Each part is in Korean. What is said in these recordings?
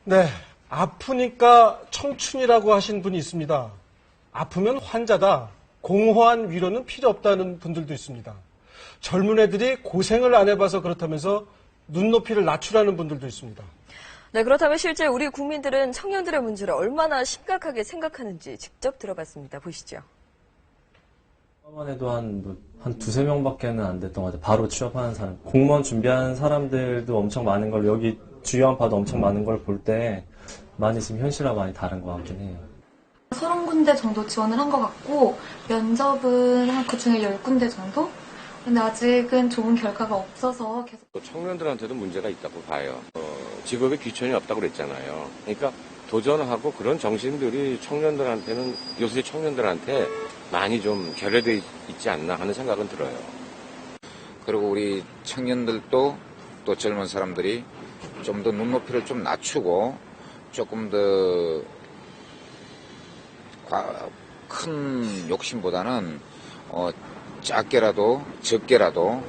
네, 아프니까 청춘이라고 하신 분이 있습니다. 아프면 환자다. 공허한 위로는 필요 없다는 분들도 있습니다. 젊은 애들이 고생을 안 해봐서 그렇다면서 눈높이를 낮추라는 분들도 있습니다. 네, 그렇다면 실제 우리 국민들은 청년들의 문제를 얼마나 심각하게 생각하는지 직접 들어봤습니다. 보시죠. 처음만 해도 한 두세 명밖에는 안 됐던 것 같아요. 바로 취업하는 사람. 공무원 준비하는 사람들도 엄청 많은 걸, 여기 주위만 봐도 엄청 많은 걸 볼 때 많이 지금 현실과 많이 다른 것 같긴 해요. 30군데 정도 지원을 한 것 같고 면접은 한 그중에 10군데 정도? 근데 아직은 좋은 결과가 없어서 계속 청년들한테도 문제가 있다고 봐요. 직업에 귀천이 없다고 그랬잖아요. 그러니까 도전하고 그런 정신들이 청년들한테는, 요새 청년들한테 많이 좀 결여되어 있지 않나 하는 생각은 들어요. 그리고 우리 청년들도 또 젊은 사람들이 좀 더 눈높이를 좀 낮추고 조금 더 큰 욕심보다는 작게라도 적게라도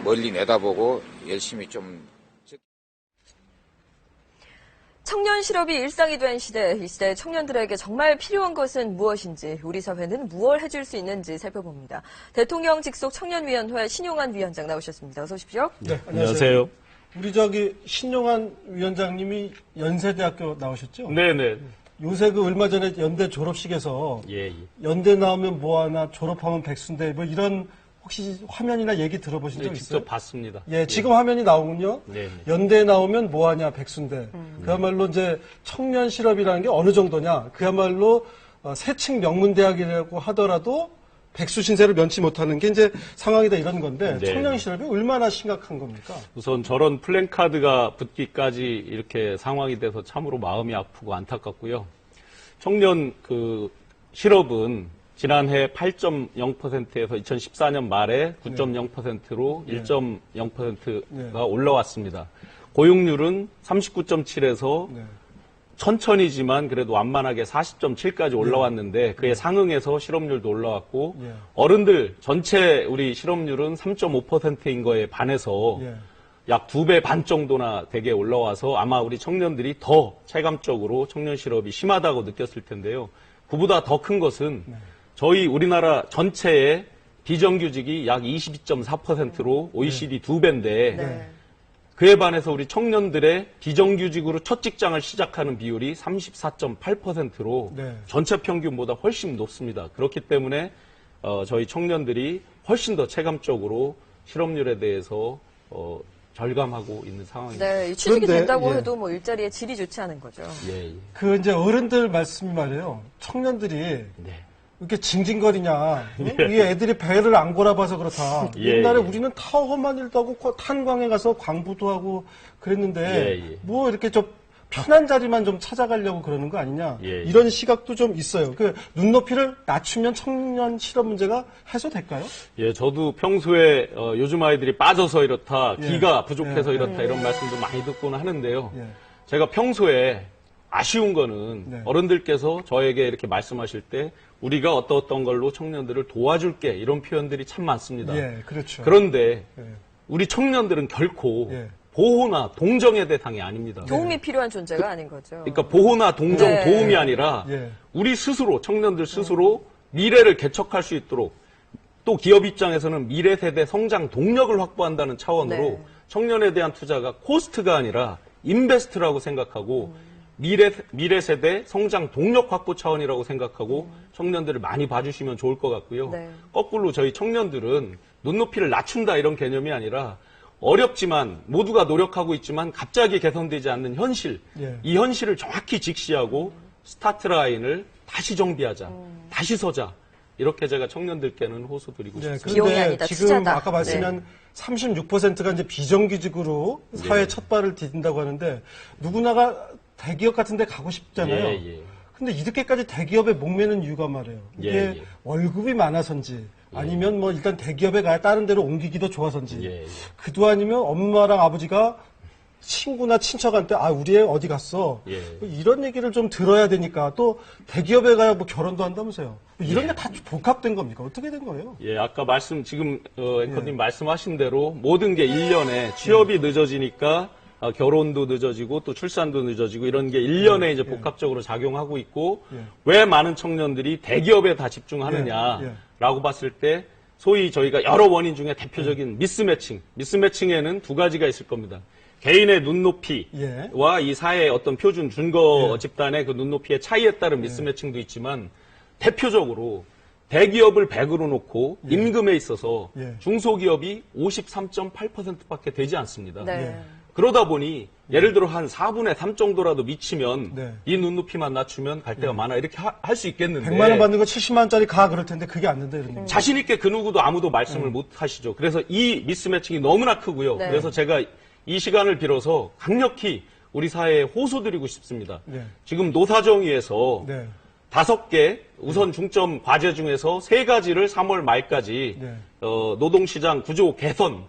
멀리 내다보고 열심히 좀. 청년 실업이 일상이 된 시대, 이 시대 청년들에게 정말 필요한 것은 무엇인지, 우리 사회는 무엇을 해줄 수 있는지 살펴봅니다. 대통령 직속 청년위원회 신용환 위원장 나오셨습니다. 어서 오십시오. 네, 안녕하세요. 우리 신용환 위원장님이 연세대학교 나오셨죠? 네네. 요새 얼마 전에 연대 졸업식에서 연대 나오면 뭐하나 졸업하면 백수인데 뭐 이런 혹시 화면이나 얘기 들어보신 적 있어요? 직접 봤습니다. 예, 지금 화면이 나오군요. 네. 연대 나오면 뭐하냐 백수인데 그야말로 이제 청년 실업이라는 게 어느 정도냐 그야말로 세층 명문대학이라고 하더라도 백수 신세를 면치 못하는 게 이제 상황이다 이런 건데 네. 청년 실업이 얼마나 심각한 겁니까? 우선 저런 플랜카드가 붙기까지 이렇게 상황이 돼서 참으로 마음이 아프고 안타깝고요. 청년 실업은 지난해 8.0%에서 2014년 말에 9.0%로 1.0%가 올라왔습니다. 고용률은 39.7에서 천천히지만 그래도 완만하게 40.7까지 올라왔는데 그에 상응해서 실업률도 올라왔고 어른들 전체 우리 실업률은 3.5%인 거에 반해서 약 2배 반 정도나 되게 올라와서 아마 우리 청년들이 더 체감적으로 청년 실업이 심하다고 느꼈을 텐데요. 그보다 더 큰 것은 저희 우리나라 전체의 비정규직이 약 22.4%로 OECD 2배인데 그에 반해서 우리 청년들의 비정규직으로 첫 직장을 시작하는 비율이 34.8%로 전체 평균보다 훨씬 높습니다. 그렇기 때문에 저희 청년들이 훨씬 더 체감적으로 실업률에 대해서 절감하고 있는 상황입니다. 네, 취직이 그런데, 된다고 해도 뭐 일자리의 질이 좋지 않은 거죠. 그 이제 어른들 말씀이 말이에요. 청년들이 이렇게 징징거리냐. 이 애들이 배를 안 골아봐서 그렇다. 옛날에 우리는 다 험한 일도 하고 탄광에 가서 광부도 하고 그랬는데 뭐 이렇게 좀 편한 자리만 좀 찾아가려고 그러는 거 아니냐. 이런 시각도 좀 있어요. 그 눈높이를 낮추면 청년 실업 문제가 해소될까요? 예, 저도 평소에 요즘 아이들이 빠져서 이렇다, 기가 부족해서 이렇다 이런 말씀도 많이 듣고는 하는데요. 제가 평소에 아쉬운 거는 어른들께서 저에게 이렇게 말씀하실 때 우리가 어떤 걸로 청년들을 도와줄게 이런 표현들이 참 많습니다. 그렇죠. 그런데 우리 청년들은 결코 보호나 동정의 대상이 아닙니다. 도움이 필요한 존재가 아닌 거죠. 그러니까 보호나 동정, 도움이 아니라 우리 스스로, 청년들 스스로 미래를 개척할 수 있도록 또 기업 입장에서는 미래 세대 성장 동력을 확보한다는 차원으로 청년에 대한 투자가 코스트가 아니라 인베스트라고 생각하고 미래 세대 성장 동력 확보 차원이라고 생각하고 청년들을 많이 봐주시면 좋을 것 같고요. 거꾸로 저희 청년들은 눈높이를 낮춘다 이런 개념이 아니라 어렵지만 모두가 노력하고 있지만 갑자기 개선되지 않는 현실, 이 현실을 정확히 직시하고 스타트 라인을 다시 정비하자, 다시 서자. 이렇게 제가 청년들께는 호소드리고 싶습니다. 비용이 아니다, 지금 투자다. 아까 말씀한 36%가 이제 비정규직으로 사회 첫 발을 디딘다고 하는데 누구나가 대기업 같은 데 가고 싶잖아요. 근데 이렇게까지 대기업에 목매는 이유가 말이에요. 이게 월급이 많아서인지 아니면 뭐 일단 대기업에 가야 다른 데로 옮기기도 좋아서인지 그도 아니면 엄마랑 아버지가 친구나 친척한테 우리 애 어디 갔어? 이런 얘기를 좀 들어야 되니까 또 대기업에 가야 뭐 결혼도 한다면서요. 이런 게 다 복합된 겁니까? 어떻게 된 거예요? 아까 지금 앵커님 말씀하신 대로 모든 게 1년에 취업이 늦어지니까 결혼도 늦어지고 또 출산도 늦어지고 이런 게 1년에 이제 복합적으로 작용하고 있고 왜 많은 청년들이 대기업에 다 집중하느냐라고 봤을 때 소위 저희가 여러 원인 중에 대표적인 미스매칭에는 두 가지가 있을 겁니다. 개인의 눈높이와 이 사회의 어떤 표준 준거 집단의 그 눈높이의 차이에 따른 미스매칭도 있지만 대표적으로 대기업을 100으로 놓고 임금에 있어서 중소기업이 53.8%밖에 되지 않습니다. 네. 그러다 보니 예를 들어 한 4분의 3 정도라도 미치면 이 눈높이만 낮추면 갈 데가 많아 이렇게 할 수 있겠는데 100만 원 받는 거 70만 원짜리 가 그럴 텐데 그게 안 된다 이런 얘기. 자신 있게 그 누구도 아무도 말씀을 못 하시죠. 그래서 이 미스매칭이 너무나 크고요. 네. 그래서 제가 이 시간을 빌어서 강력히 우리 사회에 호소드리고 싶습니다. 지금 노사정위에서 5개 우선 중점 과제 중에서 3가지를 3월 말까지 노동시장 구조 개선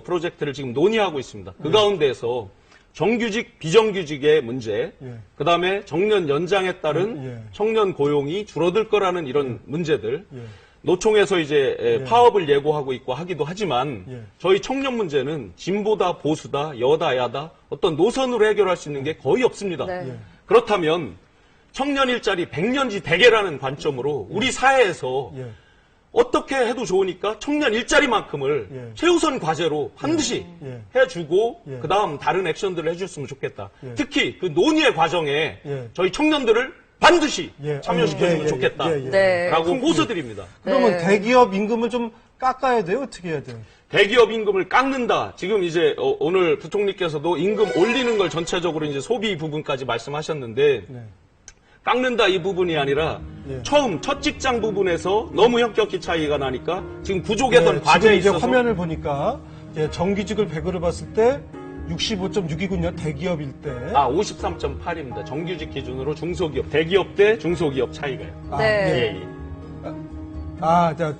프로젝트를 지금 논의하고 있습니다. 그 가운데에서 정규직, 비정규직의 문제, 그 다음에 정년 연장에 따른 청년 고용이 줄어들 거라는 이런 문제들, 노총에서 이제 파업을 예고하고 있고 하기도 하지만 저희 청년 문제는 진보다 보수다, 여다, 야다 어떤 노선으로 해결할 수 있는 게 거의 없습니다. 그렇다면 청년 일자리 100년지 대계라는 관점으로 우리 사회에서 어떻게 해도 좋으니까 청년 일자리만큼을 최우선 과제로 반드시 해주고 그 다음 다른 액션들을 해줬으면 좋겠다. 특히 그 논의의 과정에 저희 청년들을 반드시 참여시켜주면 좋겠다라고 호소드립니다. 그러면 대기업 임금을 좀 깎아야 돼요? 어떻게 해야 돼요? 대기업 임금을 깎는다. 지금 이제 오늘 부총리께서도 임금 올리는 걸 전체적으로 이제 소비 부분까지 말씀하셨는데 깎는다 이 부분이 아니라 처음 첫 직장 부분에서 너무 형격히 차이가 나니까 지금 구조 개선 과제에 이제 있어서 화면을 보니까 정규직을 100으로 봤을 때 65.6이군요. 대기업일 때. 53.8입니다. 정규직 기준으로 중소기업, 대기업 대 중소기업 차이가요. 네.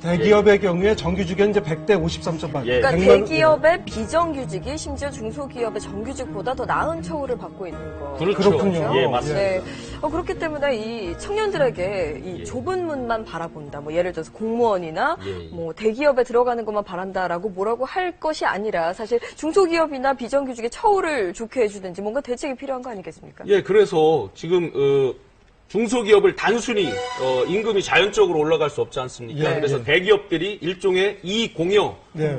대기업의 경우에 정규직은 이제 100대 53.8. 그러니까 대기업의 비정규직이 심지어 중소기업의 정규직보다 더 나은 처우를 받고 있는 거. 그렇군요. 예, 맞습니다. 네. 그렇기 때문에 이 청년들에게 이 좁은 문만 바라본다. 뭐 예를 들어서 공무원이나 뭐 대기업에 들어가는 것만 바란다라고 뭐라고 할 것이 아니라 사실 중소기업이나 비정규직의 처우를 좋게 해주든지 뭔가 대책이 필요한 거 아니겠습니까? 예, 그래서 지금 중소기업을 단순히 임금이 자연적으로 올라갈 수 없지 않습니까? 그래서 대기업들이 일종의 이익 공여,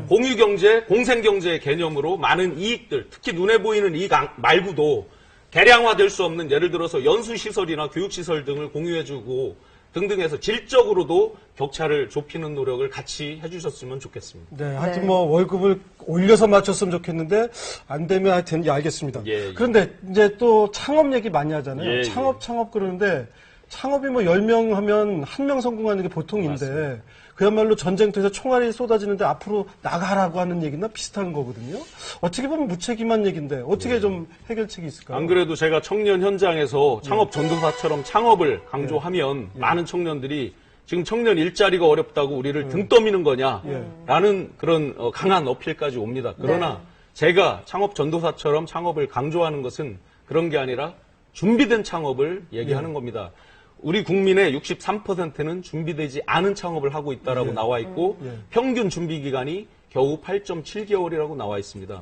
공유경제, 공생경제의 개념으로 많은 이익들, 특히 눈에 보이는 이익 말고도 대량화될 수 없는 예를 들어서 연수시설이나 교육시설 등을 공유해주고 등등해서 질적으로도 격차를 좁히는 노력을 같이 해주셨으면 좋겠습니다. 네, 하여튼 뭐 월급을 올려서 맞췄으면 좋겠는데 안 되면 하여튼 알겠습니다. 그런데 이제 또 창업 얘기 많이 하잖아요. 창업 그러는데 창업이 뭐 10명 하면 1명 성공하는 게 보통인데 맞습니다. 그야말로 전쟁터에서 총알이 쏟아지는데 앞으로 나가라고 하는 얘기나 비슷한 거거든요. 어떻게 보면 무책임한 얘기인데 어떻게 좀 해결책이 있을까요? 안 그래도 제가 청년 현장에서 창업 전도사처럼 창업을 강조하면 많은 청년들이 지금 청년 일자리가 어렵다고 우리를 등 떠미는 거냐라는 그런 강한 어필까지 옵니다. 그러나 제가 창업 전도사처럼 창업을 강조하는 것은 그런 게 아니라 준비된 창업을 얘기하는 겁니다. 우리 국민의 63%는 준비되지 않은 창업을 하고 있다라고 나와 있고 평균 준비 기간이 겨우 8.7개월이라고 나와 있습니다.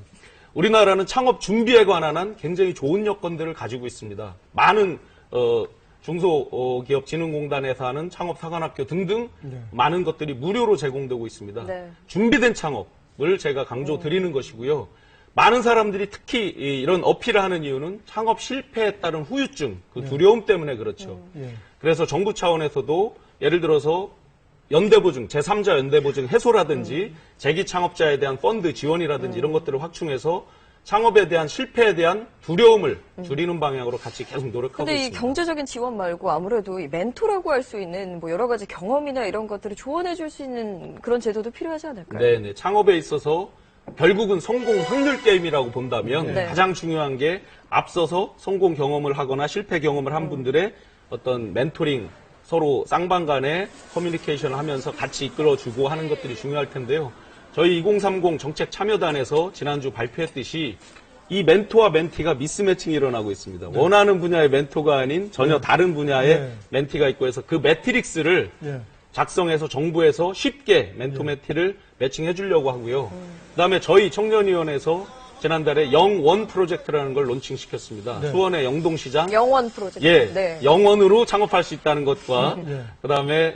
우리나라는 창업 준비에 관한 한 굉장히 좋은 여건들을 가지고 있습니다. 많은 중소기업진흥공단에서 하는 창업사관학교 등등 많은 것들이 무료로 제공되고 있습니다. 준비된 창업을 제가 강조드리는 것이고요. 많은 사람들이 특히 이런 어필을 하는 이유는 창업 실패에 따른 후유증, 그 두려움 때문에 그렇죠. 그래서 정부 차원에서도 예를 들어서 연대보증, 제3자 연대보증 해소라든지 재기 창업자에 대한 펀드 지원이라든지 이런 것들을 확충해서 창업에 대한 실패에 대한 두려움을 줄이는 방향으로 같이 계속 노력하고 근데 있습니다. 이 경제적인 지원 말고 아무래도 이 멘토라고 할 수 있는 뭐 여러 가지 경험이나 이런 것들을 조언해 줄 수 있는 그런 제도도 필요하지 않을까요? 네. 창업에 있어서 결국은 성공 확률 게임이라고 본다면 가장 중요한 게 앞서서 성공 경험을 하거나 실패 경험을 한 분들의 어떤 멘토링, 서로 쌍방 간의 커뮤니케이션을 하면서 같이 이끌어주고 하는 것들이 중요할 텐데요. 저희 2030 정책 참여단에서 지난주 발표했듯이 이 멘토와 멘티가 미스매칭이 일어나고 있습니다. 원하는 분야의 멘토가 아닌 전혀 다른 분야의 멘티가 있고 해서 그 매트릭스를 작성해서 정부에서 쉽게 멘토 매티를 매칭해 주려고 하고요. 그다음에 저희 청년위원회에서 지난달에 영원 프로젝트라는 걸 론칭시켰습니다. 네. 수원의 영동시장. 영원 프로젝트. 예, 네. 영원으로 창업할 수 있다는 것과 예. 그다음에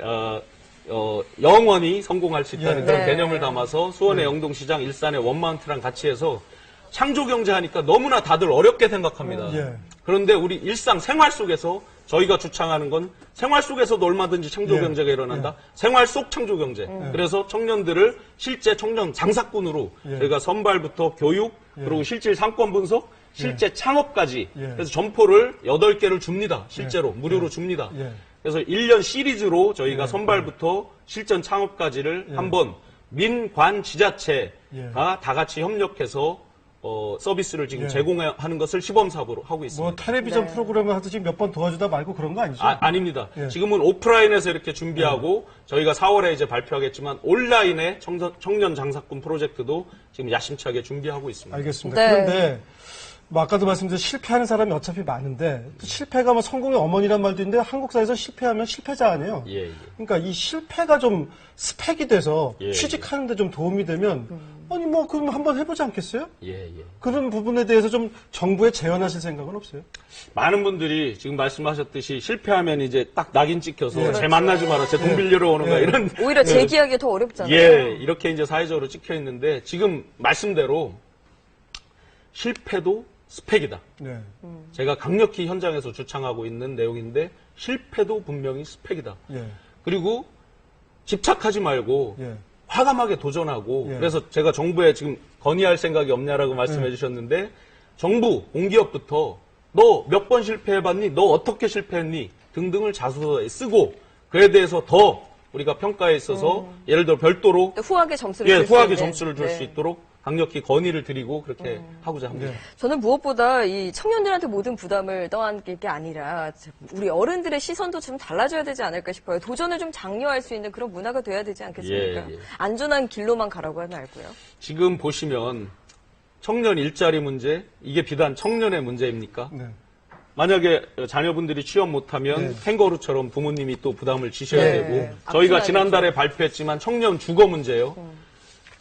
영원히 성공할 수 있다는 예. 그런 네. 개념을 담아서 수원의 영동시장, 일산의 원마운트랑 같이 해서 창조경제 하니까 너무나 다들 어렵게 생각합니다. 예. 그런데 우리 일상 생활 속에서 저희가 주창하는 건 생활 속에서도 얼마든지 창조경제가 일어난다. 생활 속 창조경제. 그래서 청년들을 실제 청년 장사꾼으로 예. 저희가 선발부터 교육, 그리고 실질 상권 분석, 실제 창업까지. 예. 그래서 점포를 8개를 줍니다. 실제로. 무료로 줍니다. 예. 그래서 1년 시리즈로 저희가 선발부터 실전 창업까지를 한번 민관 지자체가 예. 다 같이 협력해서 서비스를 지금 예. 제공하는 것을 시범사업으로 하고 있습니다. 뭐 텔레비전 네. 프로그램을 하듯이 몇 번 도와주다 말고 그런 거 아니죠? 아닙니다. 예. 지금은 오프라인에서 이렇게 준비하고 저희가 4월에 이제 발표하겠지만 온라인의 청년 장사꾼 프로젝트도 지금 야심차게 준비하고 있습니다. 알겠습니다. 네. 그런데 뭐 아까도 말씀드린 실패하는 사람이 어차피 많은데 또 실패가 뭐 성공의 어머니란 말도 있는데 한국 사회에서 실패하면 실패자 아니에요. 예, 예. 그러니까 이 실패가 좀 스펙이 돼서 예, 취직하는데 좀 도움이 되면 아니 뭐 그럼 한번 해보지 않겠어요? 예, 예. 그런 부분에 대해서 좀 정부에 제언하실 생각은 없어요? 많은 분들이 지금 말씀하셨듯이 실패하면 이제 딱 낙인 찍혀서 예. 제 만나지 마라, 제 돈 빌리러 오는 거야 예. 이런 오히려 재기하기 더 어렵잖아요. 예, 이렇게 이제 사회적으로 찍혀 있는데 지금 말씀대로 실패도 스펙이다. 네. 제가 강력히 현장에서 주창하고 있는 내용인데 실패도 분명히 스펙이다. 예. 그리고 집착하지 말고 예. 과감하게 도전하고 예. 그래서 제가 정부에 지금 건의할 생각이 없냐라고 말씀해 주셨는데 정부, 공기업부터 너 몇 번 실패해봤니? 너 어떻게 실패했니? 등등을 자소서에 쓰고 그에 대해서 더 우리가 평가에 있어서 예를 들어 별도로 후하게 점수를 예, 줄 수 후하게 있는. 점수를 줄 수 네. 있도록 강력히 건의를 드리고 그렇게 하고자 합니다. 네. 저는 무엇보다 이 청년들한테 모든 부담을 떠안길 게 아니라 우리 어른들의 시선도 좀 달라져야 되지 않을까 싶어요. 도전을 좀 장려할 수 있는 그런 문화가 돼야 되지 않겠습니까? 예, 예. 안전한 길로만 가라고 하면 알고요. 지금 보시면 청년 일자리 문제 이게 비단 청년의 문제입니까? 네. 만약에 자녀분들이 취업 못하면 네. 캥거루처럼 부모님이 또 부담을 지셔야 네. 되고 앞서가야겠죠. 저희가 지난달에 발표했지만 청년 주거 문제예요.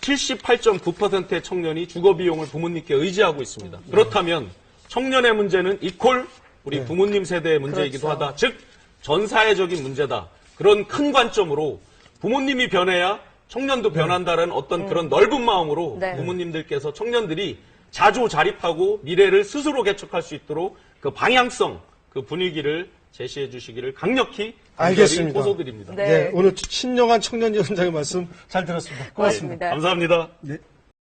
78.9%의 청년이 주거 비용을 부모님께 의지하고 있습니다. 그렇다면 청년의 문제는 이퀄 우리 부모님 세대의 문제이기도 그렇죠. 하다. 즉 전 사회적인 문제다. 그런 큰 관점으로 부모님이 변해야 청년도 변한다는 어떤 그런 넓은 마음으로 네. 부모님들께서 청년들이 자조자립하고 미래를 스스로 개척할 수 있도록 그 방향성, 그 분위기를 제시해 주시기를 강력히 알겠습니다. 호소드립니다. 네. 예, 오늘 신영한 청년위원장의 말씀 잘 들었습니다. 고맙습니다. 고맙습니다. 감사합니다. 네.